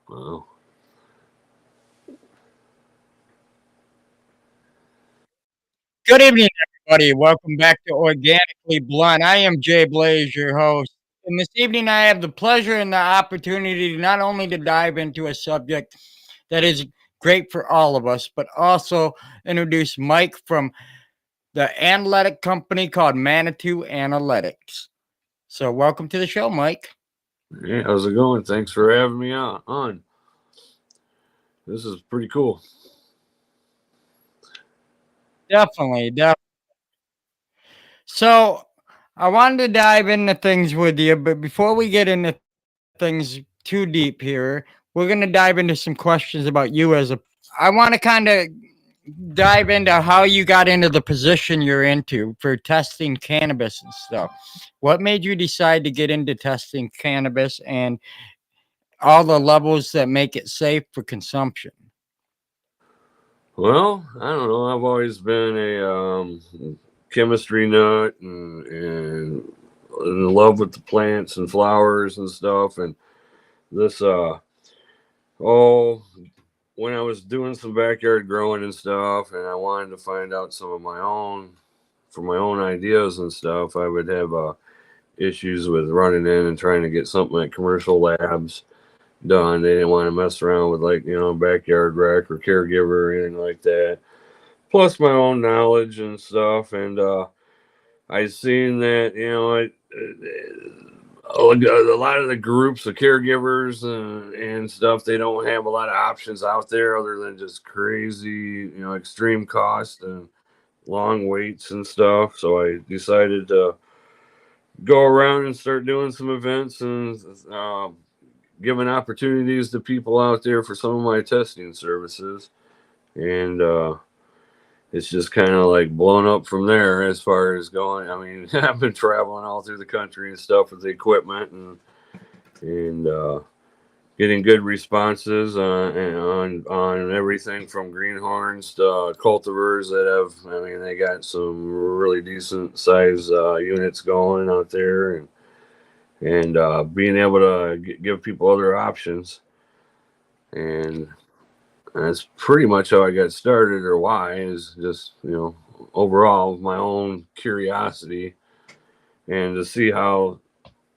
Wow. Good evening, everybody. Welcome back to Organically Blunt. I am Jay Blaze, your host. And this evening, I have the pleasure and the opportunity not only to dive into a subject that is great for all of us, but also introduce Mike from the analytic company called Manitou Analytics. So, welcome to the show, Mike. Hey, how's it going? Thanks for having me on. This is pretty cool. Definitely. So, I wanted to dive into things with you, but before we get into things too deep here, we're going to dive into some questions about you as a. I want to kind of dive into how you got into the position you're into for testing cannabis and stuff. What made you decide to get into testing cannabis and all the levels that make it safe for consumption? Well, I don't know. I've always been a chemistry nut and in love with the plants and flowers and stuff. And this, oh, when I was doing some backyard growing and stuff, and I wanted to find out some of my own for my own ideas and stuff, I would have issues with running in and trying to get something at commercial labs done. They didn't want to mess around with backyard rec or caregiver or anything like that. Plus my own knowledge and stuff, and I seen that a lot of the groups of caregivers and stuff, they don't have a lot of options out there other than just crazy extreme cost and long waits and stuff. So I decided to go around and start doing some events and giving opportunities to people out there for some of my testing services. And it's just kind of like blown up from there as far as going. I mean, I've been traveling all through the country and stuff with the equipment and getting good responses on everything from greenhorns to cultivars that have. I mean, they got some really decent size units going out there, and being able to give people other options. And that's pretty much how I got started, or why, is just, overall my own curiosity and to see how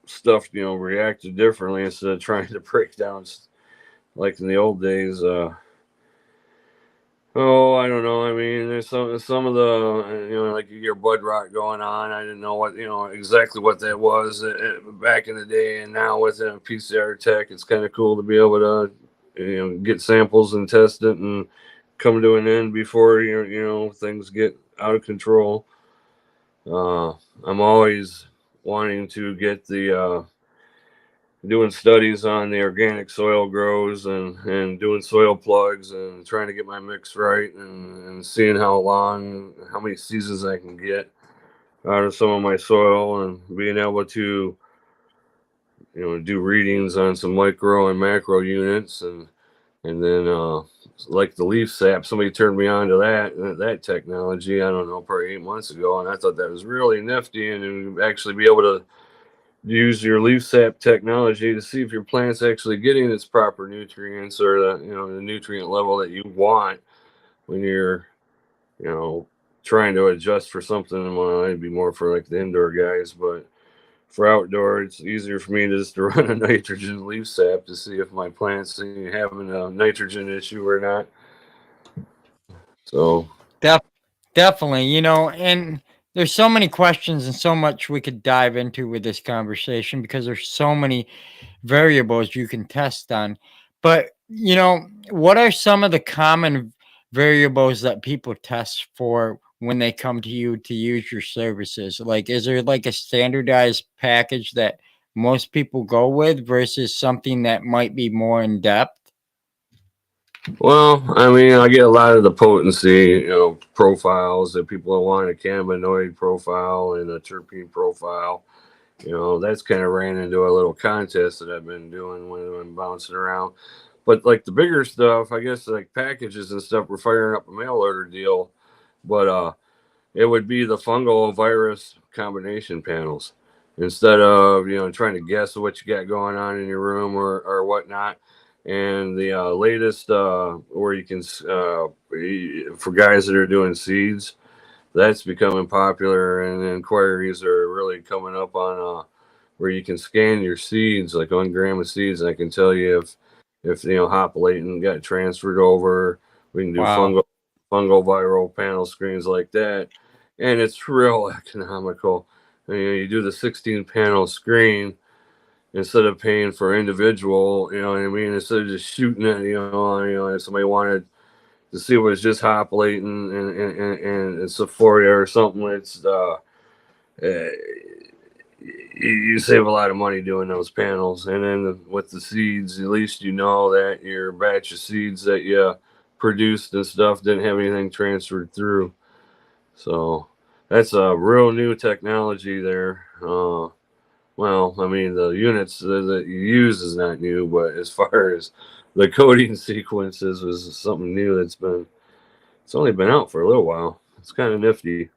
stuff, reacted differently instead of trying to break down like in the old days. Oh, I don't know. I mean, there's some of the like you get blood rot going on. I didn't know what exactly what that was back in the day, and now with PCR tech, it's kind of cool to be able to get samples and test it and come to an end before things get out of control. Uh, I'm always wanting to get the doing studies on the organic soil grows and doing soil plugs and trying to get my mix right and seeing how many seasons I can get out of some of my soil and being able to do readings on some micro and macro units and then like the leaf sap, somebody turned me on to that technology. I don't know, probably 8 months ago, and I thought that was really nifty and actually be able to use your leaf sap technology to see if your plant's actually getting its proper nutrients or the nutrient level that you want when you're you know trying to adjust for something. Well, it'd be more for like the indoor guys, but for outdoor, it's easier for me just to run a nitrogen leaf sap to see if my plant's having a nitrogen issue or not. So Def- Definitely, and there's so many questions and so much we could dive into with this conversation because there's so many variables you can test on. But, what are some of the common variables that people test for when they come to you to use your services? Like, is there like a standardized package that most people go with versus something that might be more in depth? well, I mean, I get a lot of the potency, profiles that people want, a cannabinoid profile and a terpene profile. That's kind of ran into a little contest that I've been doing when I'm bouncing around. But like the bigger stuff, I guess like packages and stuff, we're firing up a mail order deal. But it would be the fungal virus combination panels instead of trying to guess what you got going on in your room or whatnot. And the latest where you can for guys that are doing seeds, that's becoming popular, and inquiries are really coming up on where you can scan your seeds, like 1 gram of seeds, and I can tell you if hoplatin got transferred over. We can do Wow. fungal viral panel screens like that, and it's real economical. You do the 16 panel screen instead of paying for individual. You know what I mean? Instead of just shooting it, if somebody wanted to see what it's just hoplatin and Sephoria or something, it's you save a lot of money doing those panels. And then with the seeds, at least you know that your batch of seeds that you produced and stuff didn't have anything transferred through. So that's a real new technology there. Well, I mean, the units that you use is not new, but as far as the coding sequences was something new it's only been out for a little while. It's kind of nifty.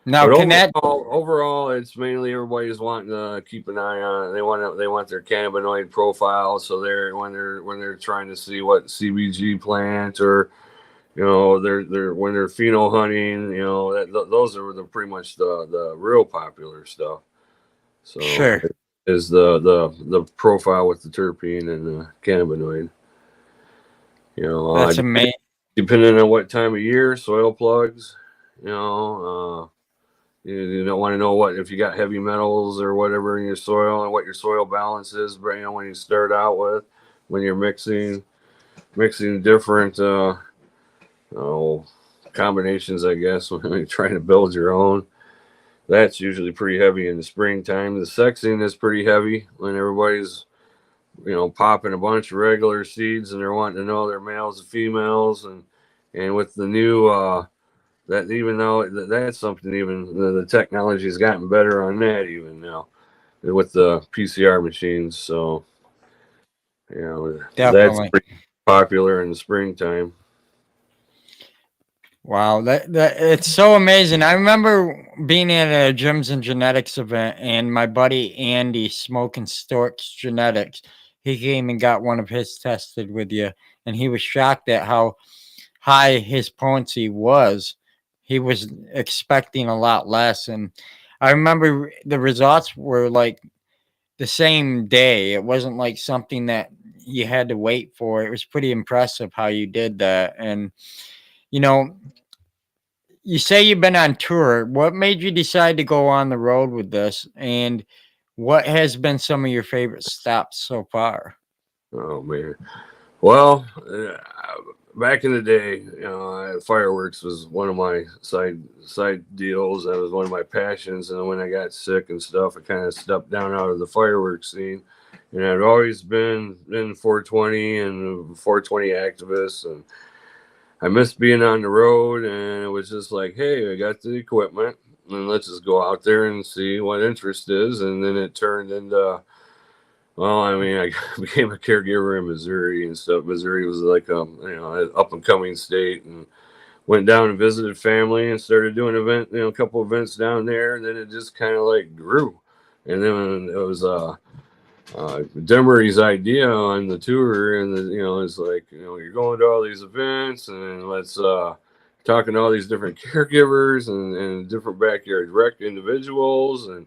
Now, But can that overall, it's mainly everybody's wanting to keep an eye on it. They want their cannabinoid profile, so when they're trying to see what CBG plant, or they're when they're pheno hunting, those are pretty much the real popular stuff. So sure? is the profile with the terpene and the cannabinoid. You know, That's amazing. depending on what time of year, soil plugs. You know, you don't want to know what if you got heavy metals or whatever in your soil and what your soil balance is. But when you start out with, when you're mixing different oh, combinations, I guess when you're trying to build your own. That's usually pretty heavy in the springtime. The sexing is pretty heavy when everybody's popping a bunch of regular seeds and they're wanting to know their males and females, and with the new that even though that's something, even the technology has gotten better on that even now with the PCR machines. So that's Definitely. pretty popular in the springtime. Wow, that it's so amazing. I remember being at a Gyms and Genetics event, and my buddy Andy, smoking Stork's Genetics, he came and got one of his tested with you, and he was shocked at how high his potency was. He was expecting a lot less, and I remember the results were like the same day. It wasn't like something that you had to wait for. It was pretty impressive how you did that, and you know you say you've been on tour. What made you decide to go on the road with this? And what has been some of your favorite stops so far? Oh man. Well, back in the day, fireworks was one of my side deals. That was one of my passions. And when I got sick and stuff, I kind of stepped down out of the fireworks scene. And I've always been in 420 and 420 activist, and I missed being on the road. And it was just like, hey, I got the equipment, and let's just go out there and see what interest is. And then it turned into, well, I mean, I became a caregiver in Missouri and stuff. Missouri was like an up and coming state, and went down and visited family and started doing a couple events down there, and then it just kind of like grew. And then it was Demery's idea on the tour, and it's like, you're going to all these events, and let's talking to all these different caregivers and different backyard rec individuals, and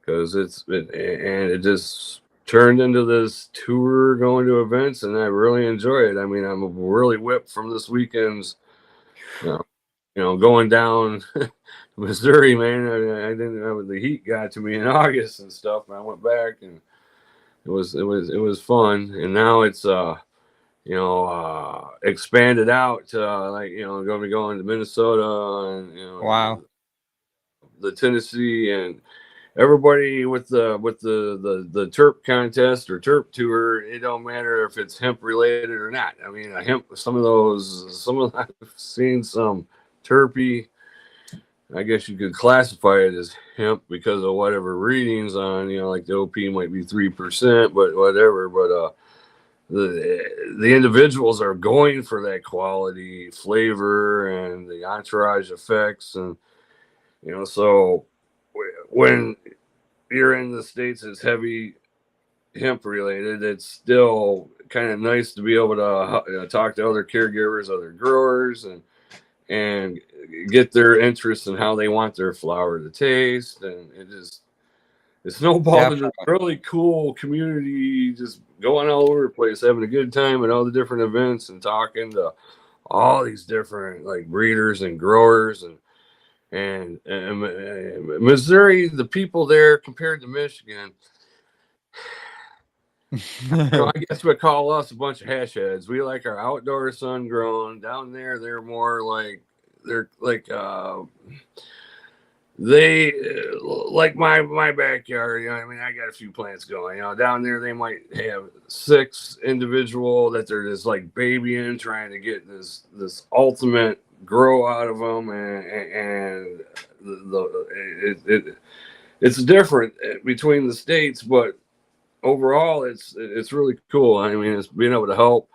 because and it just turned into this tour going to events, and I really enjoy it. I mean, I'm really whipped from this weekend's, uh, going down Missouri, man. I didn't know the heat got to me in August and stuff, and I went back, and it was fun. And now it's expanded out to like going to be going to Minnesota, and Wow. the Tennessee, and everybody with the terp contest or terp tour. It don't matter if it's hemp related or not. I mean, a hemp, some of I've seen some terpy, I guess you could classify it as hemp because of whatever readings on, like the OP might be 3%, but whatever. But the individuals are going for that quality flavor and the entourage effects, and so when you're in the states, it's heavy hemp related. It's still kind of nice to be able to talk to other caregivers, other growers, and get their interest in how they want their flower to taste, and it snowballed into Definitely. a really cool community, just going all over the place, having a good time at all the different events and talking to all these different like breeders and growers and Missouri, the people there compared to Michigan, I guess we call us a bunch of hash heads. We like our outdoor sun grown. Down there, they're more like they're like they like my backyard. You know, I mean, I got a few plants going. You know, down there they might have 6 individual that they're just like babying, trying to get this ultimate grow out of them, and it's different between the states, but overall it's really cool. I mean, it's being able to help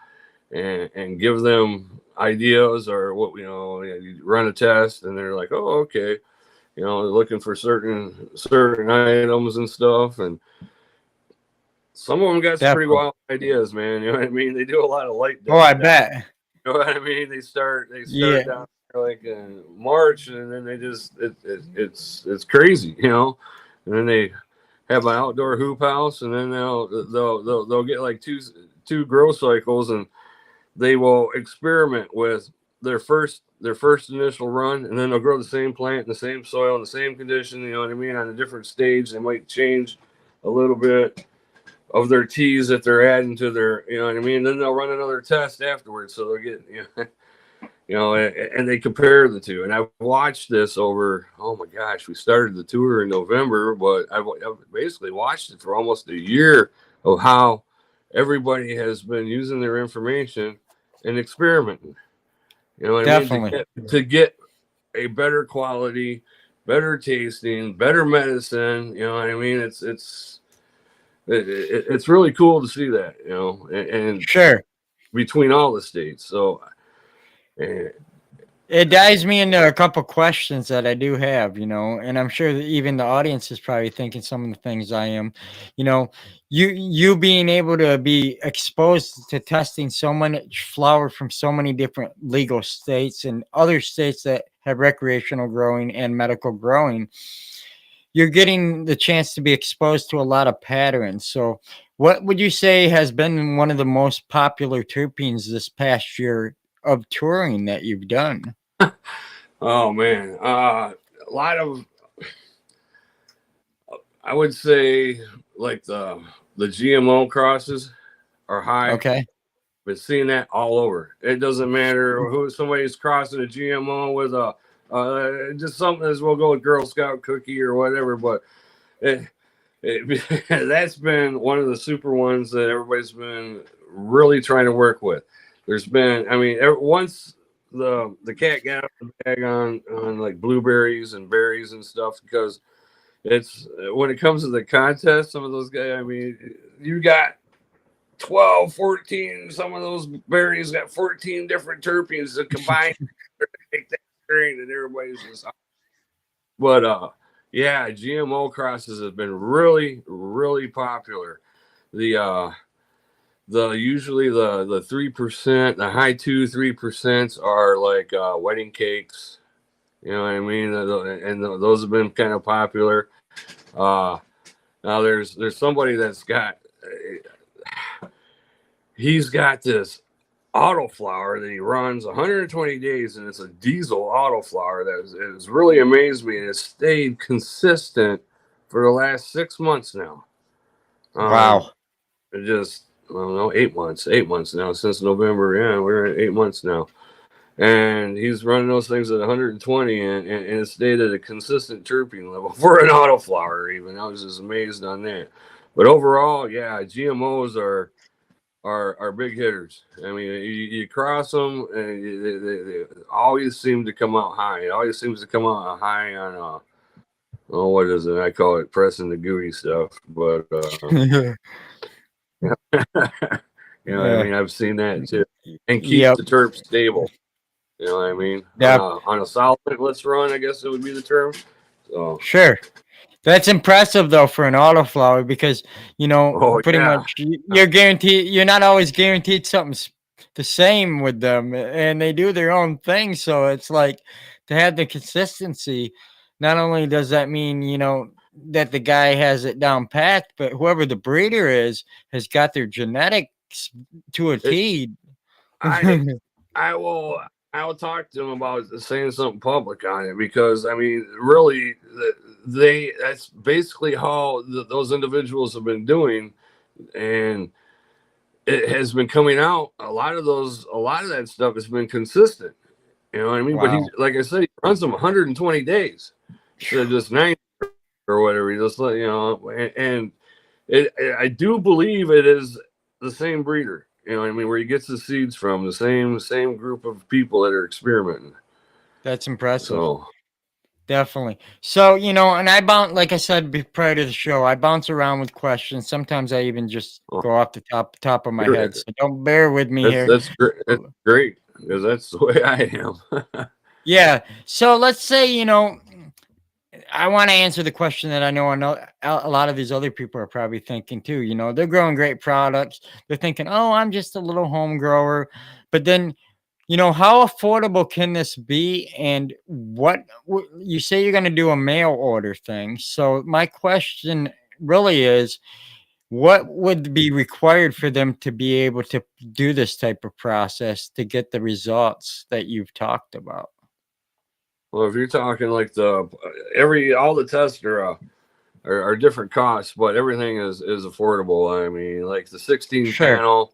and give them ideas, or what, you run a test and they're like, oh, okay, looking for certain items and stuff, and some of them got some pretty Definitely. wild ideas, man. You know what I mean? They do a lot of light Oh, I dust down. bet. You know what I mean? They start Yeah, down there like in March, and then it's crazy, and then they have an outdoor hoop house, and then they'll get like two grow cycles, and they will experiment with their first initial run, and then they'll grow the same plant in the same soil in the same condition. You know what I mean? On a different stage, they might change a little bit of their teas that they're adding to their. You know what I mean? And then they'll run another test afterwards, so they'll get and they compare the two. And I've watched this over. Oh my gosh, we started the tour in November, but I've basically watched it for almost a year of how everybody has been using their information and experimenting. You know what I mean? definitely. To get a better quality, better tasting, better medicine. You know what I mean? It's really cool to see that. And Sure. between all the states. So eh, It dives me into a couple questions that I do have, and I'm sure that even the audience is probably thinking some of the things I am. You know, you being able to be exposed to testing so much flower from so many different legal states and other states that have recreational growing and medical growing, you're getting the chance to be exposed to a lot of patterns. So, what would you say has been one of the most popular terpenes this past year of touring that you've done? oh man, a lot of, I would say, like the GMO crosses are high. Okay. Been seeing that all over. It doesn't matter who somebody's crossing a GMO with a just something as we'll go with Girl Scout cookie or whatever. But that's been one of the super ones that everybody's been really trying to work with. There's been, I mean, once the cat got out of the bag on like blueberries and berries and stuff, because it's when it comes to the contest, some of those guys, I mean, you got 12, 14. Some of those berries got 14 different terpenes that combine to make that strain, and everybody's just. But yeah, GMO crosses have been really, really popular. The usually the 3%, the high 3% are like wedding cakes. You know what I mean? And those have been kind of popular. Uh, Now there's somebody that's got he's got this autoflower that he runs 120 days, and it's a diesel autoflower that has really amazed me, and it's stayed consistent for the last 6 months now. Wow. It just, I don't know, 8 months now, since November. Yeah, we're at 8 months now, and he's running those things at 120, and it stayed at a consistent terpene level for an autoflower. Even I was just amazed on that. But overall, yeah, GMOs are big hitters. I mean, you cross them, and they always seem to come out high. It always seems to come out high on oh, what is it? I call it pressing the gooey stuff, but I Uh, mean, I've seen that too, and keeps yep. the terp stable. You know what I mean? Yep. On a solid let's run, I guess it would be the term. So Sure. That's impressive though for an autoflower because Oh pretty yeah. much you're guaranteed. You're not always guaranteed something's the same with them, and they do their own thing. So it's like to have the consistency. Not only does that mean that the guy has it down packed, but whoever the breeder is has got their genetics to a It, T. I I will I will talk to them about saying something public on it because I mean, really, that's basically how those individuals have been doing, and it has been coming out. A lot of that stuff has been consistent. You know what I mean? But he's Wow. like I said, he runs them 120 days instead of just 90 or whatever. He just and I do believe it is the same breeder. You know what I mean? Where he gets the seeds from, the same group of people that are experimenting. That's impressive. So Definitely. So, and I bounce, like I said prior to the show, I bounce around with questions. Sometimes I even just well, go off the top of my head. you're- So don't bear with me here. that's great. That's great because that's the way I am. Yeah. So let's say, I want to answer the question that I know a lot of these other people are probably thinking too. They're growing great products. They're thinking, oh, I'm just a little home grower. But then how affordable can this be? And you say you're going to do a mail order thing. So my question really is, what would be required for them to be able to do this type of process to get the results that you've talked about? Well, if you're talking like the every all the tests are different costs, but everything is affordable. I mean, like the 16 Sure. panel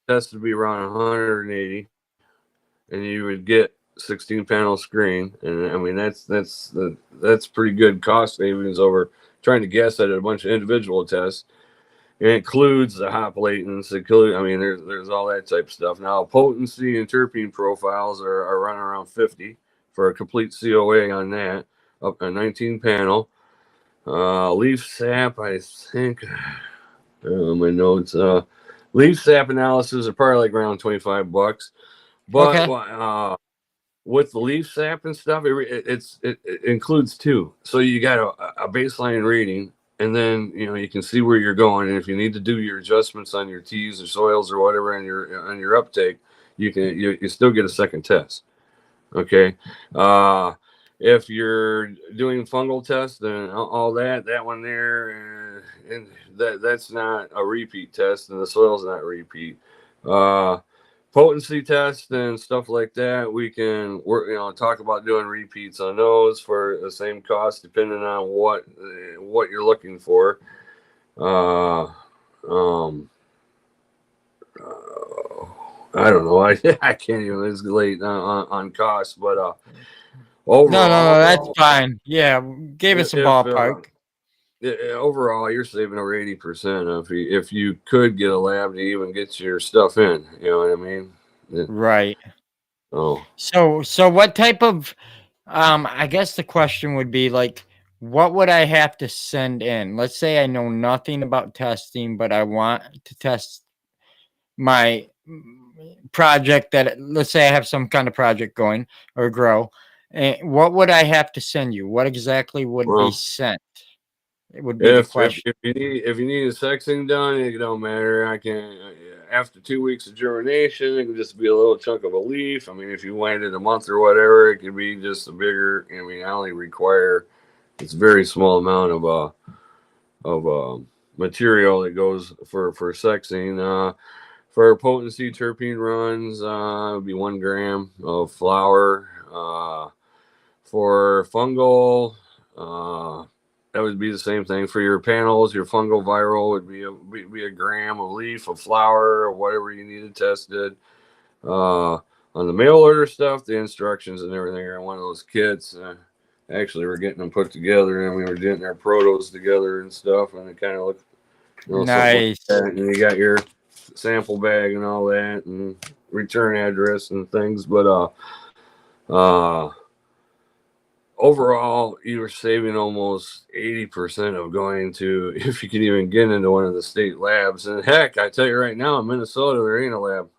test to be around 180, and you would get 16 panel screen, and I mean that's pretty good cost savings over trying to guess at a bunch of individual tests. It includes the hop latents. I mean, there's all that type of stuff. Now, potency and terpene profiles are running around 50 for a complete COA on that, up to 19 panel. Leaf sap, I think. My notes. Leaf sap analysis are probably like around $25, but Okay. with the leaf sap and stuff, it includes two. So you got a baseline reading, and then you can see where you're going. And if you need to do your adjustments on your teas or soils or whatever on your uptake, you still get a second test. Okay. Uh, if you're doing fungal tests and all that one there, and that's not a repeat test, and the soil's not repeat. Uh, Potency tests and stuff like that, we can work, talk about doing repeats on those for the same cost, depending on what you're looking for. Uh, um, I don't know. I can't even escalate on cost, but No, no, no, that's overall, fine. Yeah, gave us a if ballpark. overall you're saving over 80% if you could get a lab to even get your stuff in. You know what I mean? Yeah. Right. Oh, So what type of I guess the question would be like, what would I have to send in? Let's say I know nothing about testing, but I want to test my project that let's say I have some kind of project going or grow. And what would I have to send you? What exactly would be well. sent? It would be the question. If you need a sexing done, it don't matter. I can after 2 weeks of germination, it can just be a little chunk of a leaf. I mean, if you waited a month or whatever, it could be just a bigger. I mean, I only require it's a very small amount of material that goes for sexing. For potency terpene runs, it'd be 1 gram of flour. For fungal, that would be the same thing for your panels. Your fungal viral would be a gram of leaf of flour or whatever you needed tested. On the mail order stuff, the instructions and everything are in one of those kits. Actually, we're getting them put together, and we were getting our protos together and stuff, and it kind of looked, something like Nice. that. And you got your sample bag and all that, and return address and things. But uh, overall, you were saving almost 80% of going to, if you could even get into one of the state labs. And heck, I tell you right now, in Minnesota, there ain't a lab.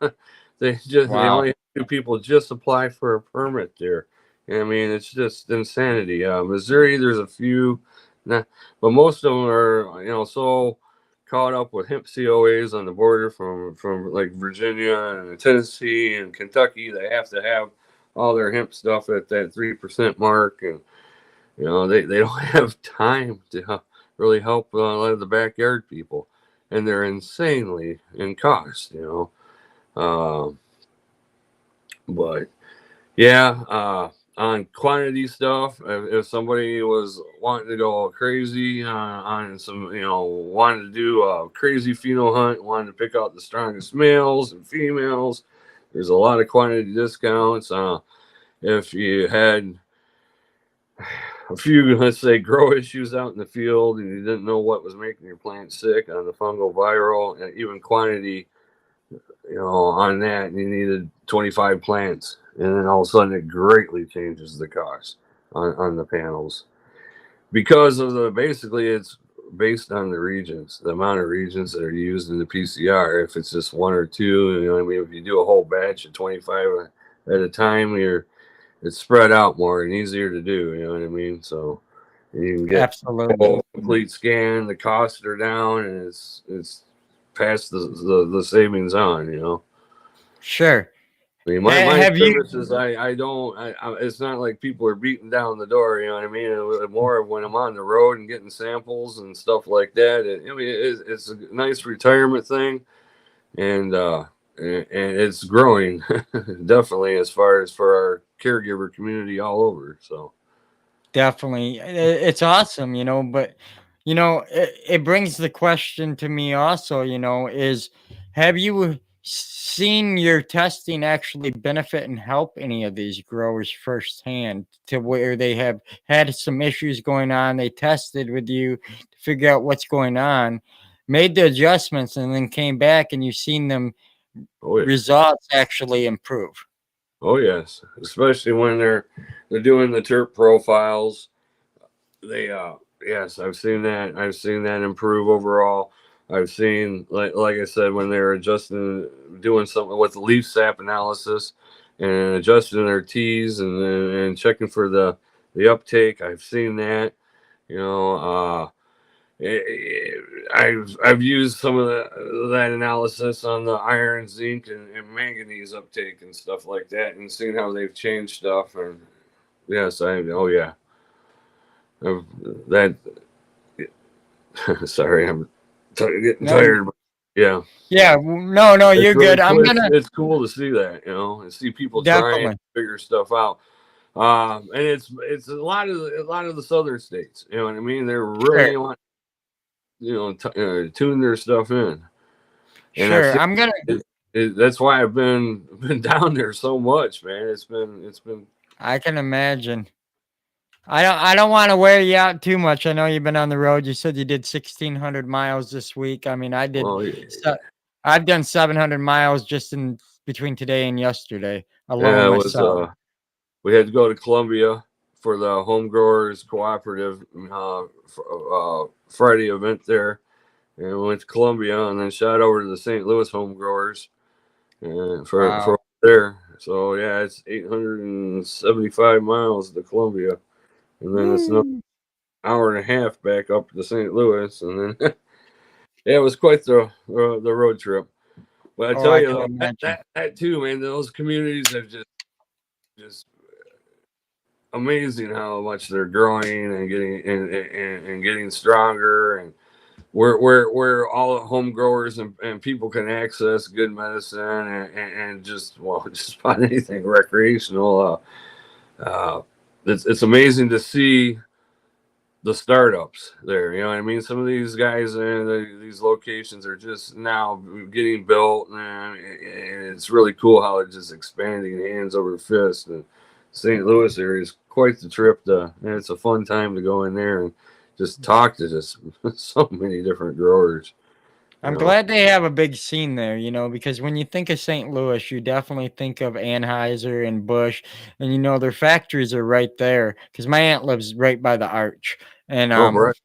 They Wow. only have two people just apply for a permit there. I mean, it's just insanity. Missouri, there's a few Nah, but most of them are, so caught up with hemp COAs on the border from like Virginia and Tennessee and Kentucky. They have to have all their hemp stuff at that 3% mark, and they don't have time to really help a lot of the backyard people, and they're insanely in cost. But yeah, on quantity stuff, if somebody was wanting to go crazy on some, wanted to do a crazy pheno hunt, wanted to pick out the strongest males and females, there's a lot of quantity discounts. If you had a few, let's say, grow issues out in the field and you didn't know what was making your plant sick on the fungal viral, and even quantity, on that, and you needed 25 plants, and then all of a sudden it greatly changes the cost on the panels because of the basically it's based on the regions, the amount of regions that are used in the PCR. If it's just one or two, I mean, if you do a whole batch of 25 at a time, it's spread out more and easier to do. You know what I mean? So you can get a Absolutely. whole complete scan. The costs are down, and it's past the savings on. Sure. I mean, my Have you? premise is I don't. It's not like people are beating down the door. You know what I mean? More of when I'm on the road and getting samples and stuff like that. I mean, it's a nice retirement thing, and it's growing definitely as far as for our caregiver community all over. So, Definitely. It's awesome, but it brings the question to me also, is have you seen your testing actually benefit and help any of these growers firsthand to where they have had some issues going on, they tested with you to figure out what's going on, made the adjustments and then came back and you've seen them oh yeah, results actually improve. oh yes, especially when they're doing the terp profiles. They yes, I've seen that improve overall. I've seen, like I said, when they're adjusting, doing something with the leaf sap analysis and adjusting their teas and checking for the uptake. I've seen that. You know, I've used some of that analysis on the iron, zinc, and manganese uptake and stuff like that, and seen how they've changed stuff. And yes, oh yeah, that sorry, I'm getting No, tired. But yeah, yeah, no, no, it's you're really good. I'm cool. It's, gonna it's cool to see that, and see people trying to definitely. figure stuff out. And it's a lot of the southern states. You know what I mean? They're Sure. really want tune their stuff in, and I've Sure. seen I'm gonna that's why I've been down there so much, man. It's been I can imagine. I don't want to wear you out too much. I know you've been on the road. You said you did 1,600 miles this week. I mean, well, se- I've done 700 miles just in between today and yesterday alone yeah. It was myself. we had to go to Columbia for the home growers cooperative Friday event there, and we went to Columbia and then shot over to the St. Louis home growers for Wow. there. So yeah, it's 875 miles to Columbia, and then it's another Woo. hour and a half back up to St. Louis, and then yeah, it was quite the road trip. But I Oh, tell I you can though, imagine. that too, man, those communities have just amazing how much they're growing and getting getting stronger, and where all home growers and people can access good medicine and just well just about anything recreational. It's amazing to see the startups there. You know what I mean? Some of these guys in these locations are just now getting built, and it's really cool how it's just expanding hands over fist. And St. Louis area is quite the trip to, and it's a fun time to go in there and just talk to just so many different growers. You I'm know? glad they have a big scene there, because when you think of St. Louis, you definitely think of Anheuser and Busch, and their factories are right there. Because my aunt lives right by the Arch, and Oh, right.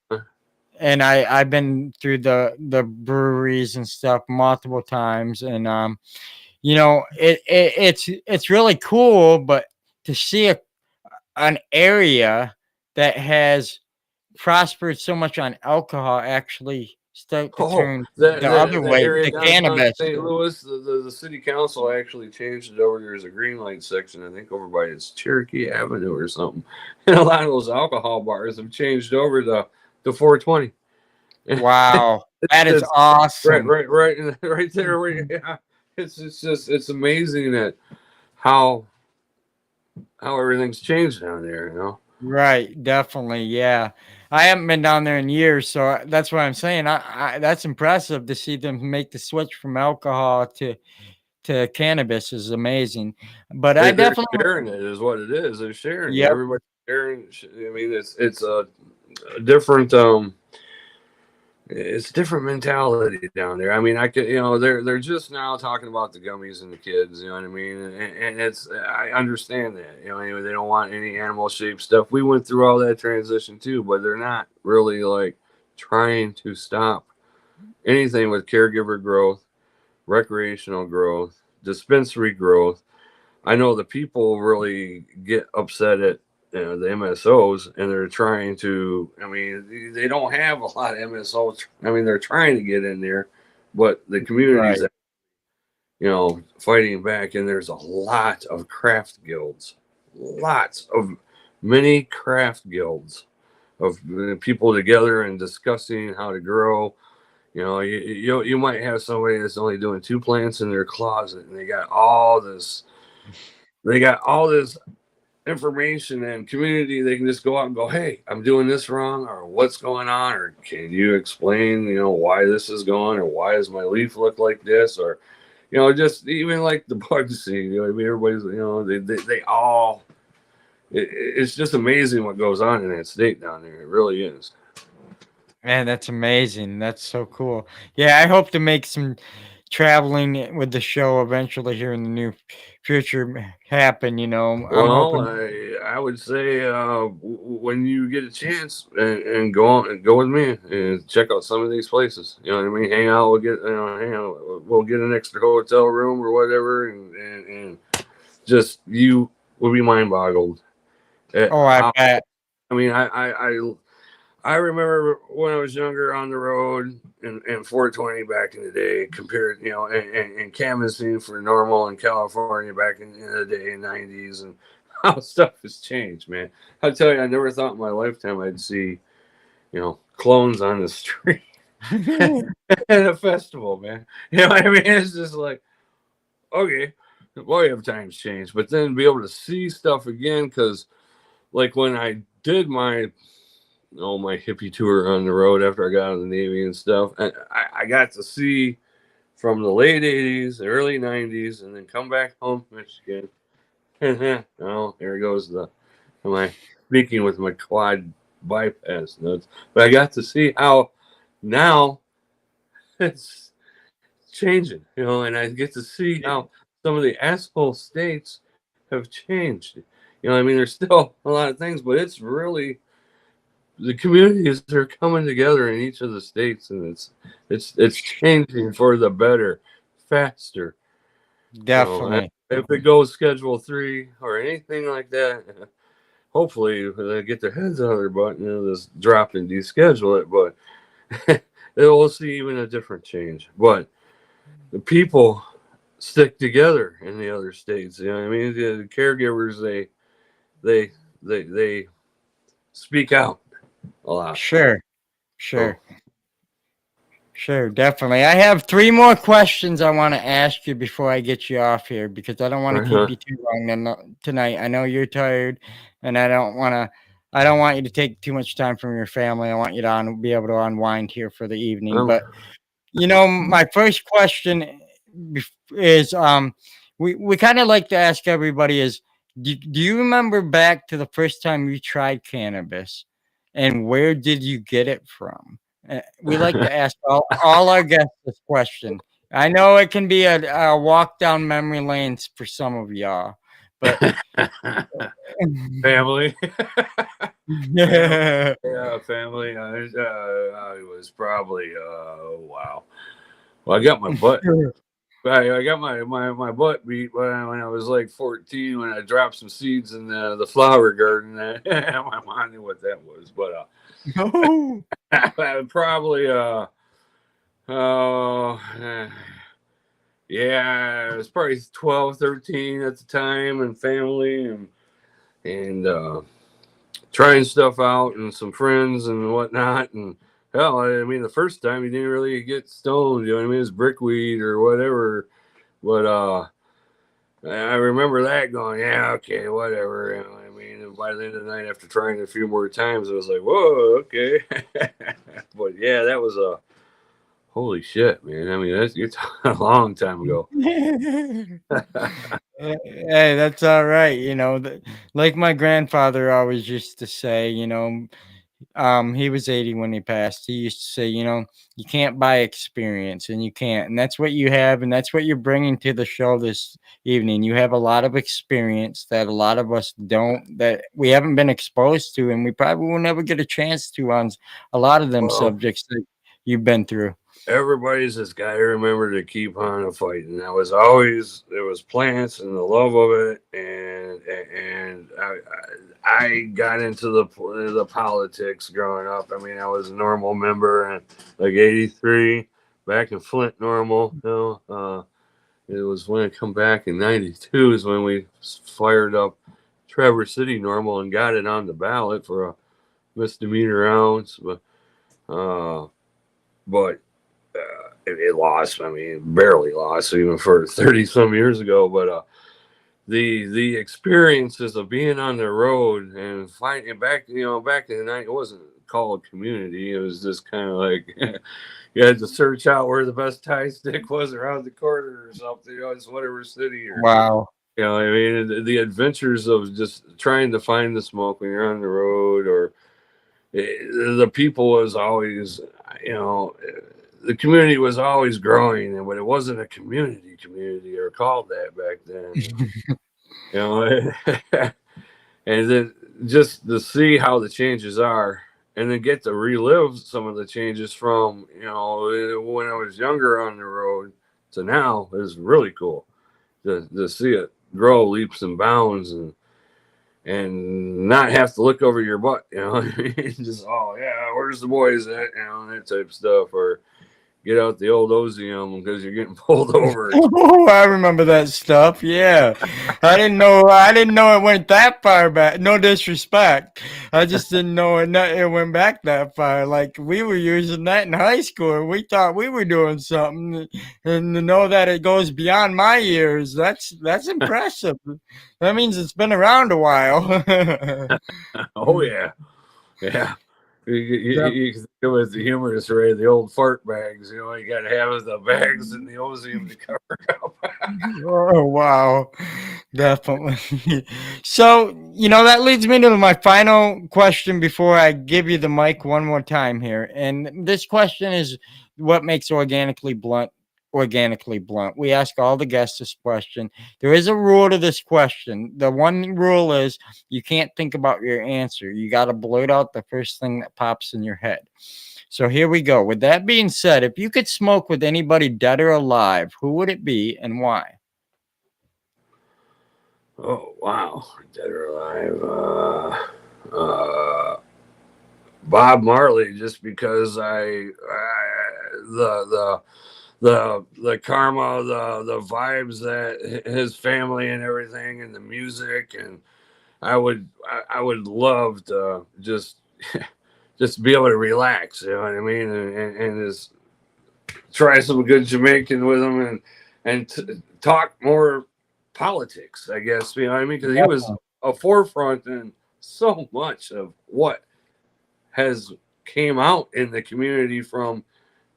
I've been through the breweries and stuff multiple times, and it's really cool, but to see an area that has prospered so much on alcohol actually start to Oh, turn that the other the way area to downtown cannabis. St. Louis, the city council actually changed it over. There's a green light section, I think, over by it's Cherokee Avenue or something. And a lot of those alcohol bars have changed over to 420. Wow, that is It's awesome. right there. Where, yeah, it's just it's amazing that how how everything's changed down there. You know. Right, definitely, yeah. I haven't been down there in years, so that's what I'm saying. That's impressive to see them make the switch from alcohol to cannabis is amazing. But I They're definitely, sharing it, is what it is. They're sharing it. yep. Everybody's sharing. I mean, it's a different it's different mentality down there. I mean, I could, they're just now talking about the gummies and the kids. You know what I mean? And it's I understand that. Anyway, they don't want any animal shaped stuff. We went through all that transition too, but they're not really like trying to stop anything with caregiver growth, recreational growth, dispensary growth. I know the people really get upset at the MSOs, and they're trying to. I mean, they don't have a lot of MSOs. I mean, they're trying to get in there, but the communities, Right. fighting back. And there's a lot of craft guilds, lots of many craft guilds of people together and discussing how to grow. You might have somebody that's only doing 2 plants in their closet, and they got all this information and community. They can just go out and go, hey, I'm doing this wrong, or what's going on, or can you explain, why this is going, or why does my leaf look like this, or just even like the bug seed. I mean, everybody's, they all. It's just amazing what goes on in that state down there. It really is. Man, that's amazing. That's so cool. Yeah, I hope to make some traveling with the show eventually here in the near future happen. I'm Well, hoping. I would say when you get a chance, and go on and go with me and check out some of these places. You know what I mean? Hang out. We'll get hang out. We'll get an extra hotel room or whatever, and just you will be mind boggled at Oh, I how. bet. I mean, I remember when I was younger on the road and 420 back in the day, compared, and canvassing for normal in California back in the day in '90s, and how stuff has changed, man. I tell you, I never thought in my lifetime I'd see, clones on the street at a festival, man. You know what I mean? It's just like, okay, boy, have times changed. But then be able to see stuff again, because like when I did my hippie tour on the road after I got out of the Navy and stuff. And I got to see from the late '80s, the early '90s, and then come back home to Michigan. Oh, there goes my speaking with my quad bypass notes. But I got to see how now it's changing, and I get to see how some of the asshole states have changed. I mean, there's still a lot of things, but it's really the communities are coming together in each of the states, and it's changing for the better, faster. Definitely. If it goes Schedule 3 or anything like that, hopefully they get their heads out of their butt and just drop and deschedule it. But we'll see even a different change. But the people stick together in the other states. You know what I mean? The caregivers, they they speak out a lot. Sure. So Sure. Sure, definitely. I have three more questions I want to ask you before I get you off here because I don't want to keep you too long tonight. I know you're tired, and I don't want you to take too much time from your family. I want you to be able to unwind here for the evening. um, But my first question is we kind of like to ask everybody is do you remember back to the first time you tried cannabis, and where did you get it from? We like to ask all our guests this question. I know it can be a walk down memory lanes for some of y'all, but family. Family. yeah. Yeah, family. I was probably wow. Well, I got my butt. I got my butt beat when I was like 14 when I dropped some seeds in the flower garden. My mom knew what that was, but Oh, Probably oh yeah, it was probably 12, 13 at the time, and family, and trying stuff out, and some friends and whatnot. And hell, I mean, the first time you didn't really get stoned, you know what I mean? It was brickweed or whatever. But I remember that going, yeah, okay, whatever. You know, I mean, and by the end of the night, after trying it a few more times, I was like, whoa, okay. But yeah, that was a holy shit, man. I mean, that's you're talking a long time ago. hey, that's all right. Like my grandfather always used to say, he was 80 when he passed. He used to say, you can't buy experience, and you can't. And that's what you have. And that's what you're bringing to the show this evening. You have a lot of experience that a lot of us don't, that we haven't been exposed to. And we probably will never get a chance to on a lot of them Well, subjects that you've been through. everybody's just got to remember to keep on fighting. That was always there was plants and the love of it, and I got into the politics growing up. I mean, I was a normal member and like '83 back in Flint, normal. It was when I come back in '92 is when we fired up Traverse City normal and got it on the ballot for a misdemeanor ounce, uh, but it lost. I mean, barely lost, even for 30 some years ago. But the experiences of being on the road and fighting back, back in the night, it wasn't called community. It was just kind of like you had to search out where the best tie stick was around the corner or something. It's whatever city or Wow. I mean, the adventures of just trying to find the smoke when you're on the road, or the people was always, you know, the community was always growing, but it wasn't a community or called that back then. You know, and then just to see how the changes are, and then get to relive some of the changes from when I was younger on the road to now is really cool to see it grow leaps and bounds, and not have to look over your butt, just yeah, where's the boys at, that type of stuff, or get out the old Ozium because you're getting pulled over. Oh, I remember that stuff. Yeah. I didn't know it went that far back. No disrespect. I just didn't know it went back that far. Like we were using that in high school and we thought we were doing something. And to know that it goes beyond my years, that's impressive. That means it's been around a while. Oh yeah, yeah. You can think of it as the humorous array, the old fart bags. You got to have the bags and the Ozium to cover up. Oh, wow. Definitely. So, that leads me to my final question before I give you the mic one more time here. And this question is what makes organically blunt. We ask all the guests this question. There is a rule to this question. The one rule is you can't think about your answer. You got to blurt out the first thing that pops in your head. So here we go. With that being said, if you could smoke with anybody dead or alive, who would it be and why? Oh wow, dead or alive? Bob Marley, just because the karma, the vibes that his family and everything, and the music, and I would love to just be able to relax. You know what I mean, and just try some good Jamaican with him, and talk more politics. I guess you know what I mean, because he was a forefront in so much of what has came out in the community from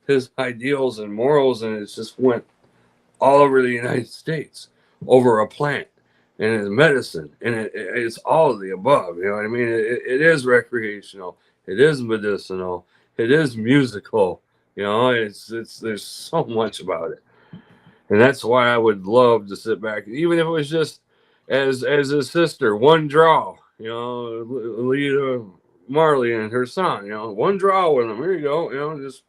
his ideals and morals, and it just went all over the United States over a plant and it's medicine, and it's all of the above. You know what I mean? It is recreational, it is medicinal, it is musical. It's there's so much about it, and that's why I would love to sit back, even if it was just as his sister, one draw. Lita Marley and her son. One draw with them. Here you go. Just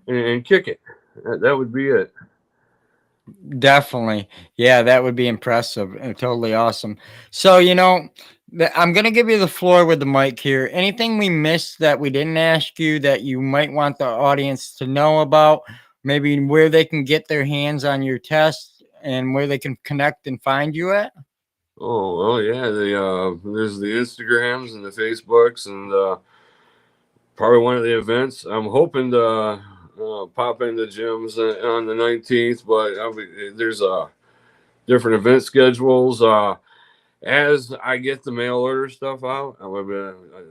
and kick it. That would be it. Definitely. Yeah, that would be impressive and totally awesome. So, I'm going to give you the floor with the mic here. Anything we missed that we didn't ask you that you might want the audience to know about, maybe where they can get their hands on your test and where they can connect and find you at? Oh well, yeah. There's the Instagrams and the Facebooks, and probably one of the events. I'm hoping to pop into gyms on the 19th, but there's different event schedules. As I get the mail order stuff out,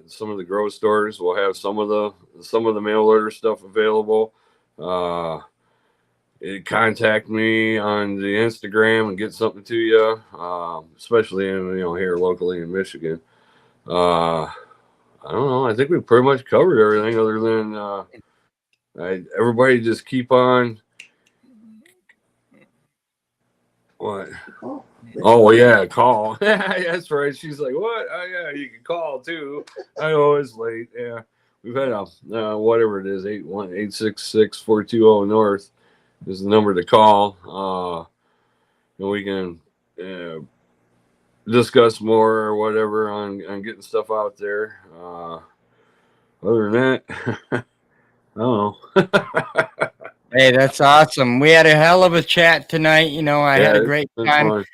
some of the grow stores will have some of the mail order stuff available. Contact me on the Instagram and get something to you, especially in here locally in Michigan. I don't know. I think we pretty much covered everything, other than everybody just keep on. What? Oh yeah, call. That's right. She's like, what? Oh yeah, you can call too. I know it's late. Yeah, we've had a whatever it is, 818-866-420 North is the number to call. And we can discuss more or whatever on getting stuff out there. Other than that, I don't know. Hey, that's awesome. We had a hell of a chat tonight. I had a great time. Fun.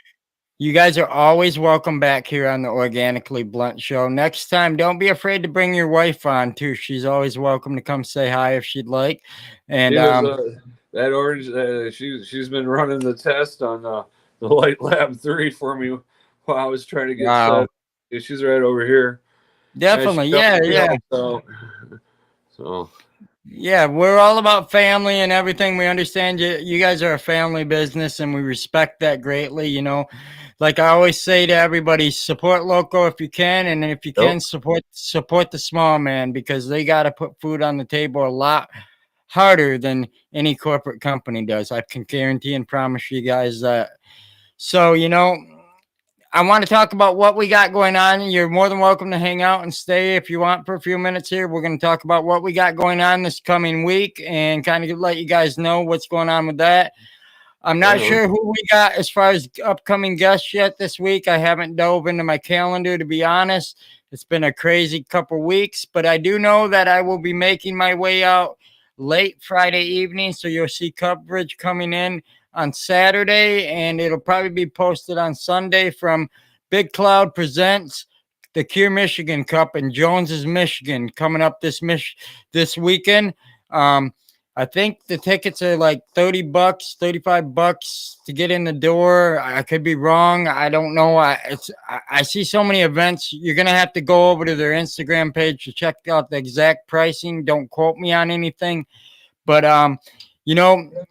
You guys are always welcome back here on the Organically Blunt Show. Next time, don't be afraid to bring your wife on too. She's always welcome to come say hi if she'd like. And that orange, she's been running the test on the Light Lab 3 for me while I was trying to get set. She's right over here. Definitely, yeah. So. Yeah, we're all about family and everything. We understand you guys are a family business, and we respect that greatly. Like I always say to everybody, support local if you can, and if you can, support the small man, because they got to put food on the table a lot harder than any corporate company does. I can guarantee and promise you guys that. So, I want to talk about what we got going on. You're more than welcome to hang out and stay if you want for a few minutes here. We're going to talk about what we got going on this coming week and kind of let you guys know what's going on with that. I'm not sure who we got as far as upcoming guests yet this week. I haven't dove into my calendar, to be honest. It's been a crazy couple weeks, but I do know that I will be making my way out late Friday evening, so you'll see coverage coming in on Saturday, and it'll probably be posted on Sunday from Big Cloud Presents the Cure Michigan Cup in Jones's, Michigan, coming up this weekend. I think the tickets are like $30, $35 to get in the door. I could be wrong. I don't know. I see so many events. You're going to have to go over to their Instagram page to check out the exact pricing. Don't quote me on anything. But,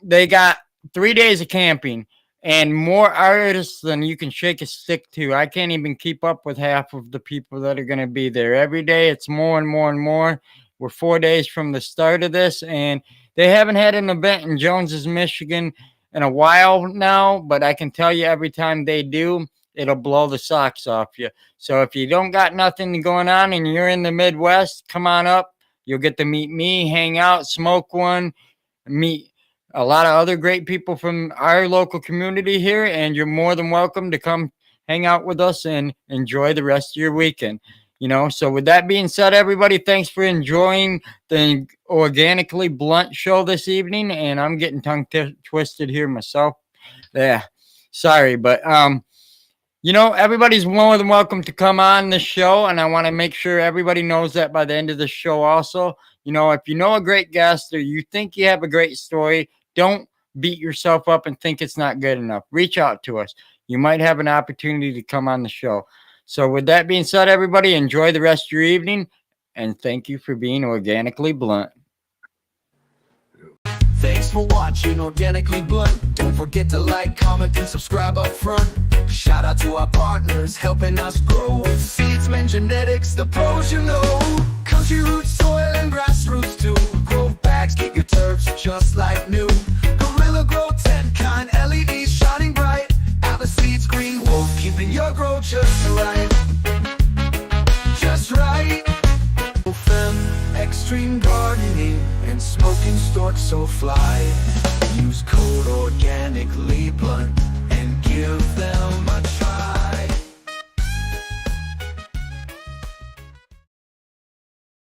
they got 3 days of camping and more artists than you can shake a stick to. I can't even keep up with half of the people that are going to be there. Every day it's more and more and more. We're 4 days from the start of this, and they haven't had an event in Jones's, Michigan in a while now, but I can tell you every time they do, it'll blow the socks off you. So if you don't got nothing going on and you're in the Midwest, come on up. You'll get to meet me, hang out, smoke one, meet a lot of other great people from our local community here, and you're more than welcome to come hang out with us and enjoy the rest of your weekend. So with that being said, everybody, thanks for enjoying the Organically Blunt Show this evening. And I'm getting tongue twisted here myself. Yeah, sorry, but everybody's more than welcome to come on this show, and I want to make sure everybody knows that by the end of the show also. If you know a great guest or you think you have a great story, don't beat yourself up and think it's not good enough. Reach out to us. You might have an opportunity to come on the show. So with that being said, everybody, enjoy the rest of your evening, and thank you for being Organically Blunt. Thanks for watching Organically Blunt. Don't forget to like, comment, and subscribe up front. Shout out to our partners helping us grow. Seedsman Genetics, the pros you know. Country roots, soil, and grassroots too. Grow bags, keep your turfs just like new. Gorilla Grow 10 kind, LEDs shining bright. Atlas Seeds, Green Wolf, keeping your grow just right. Just right. Extreme gardening and smoking storks so fly. Use code Organically Blunt and give them a try.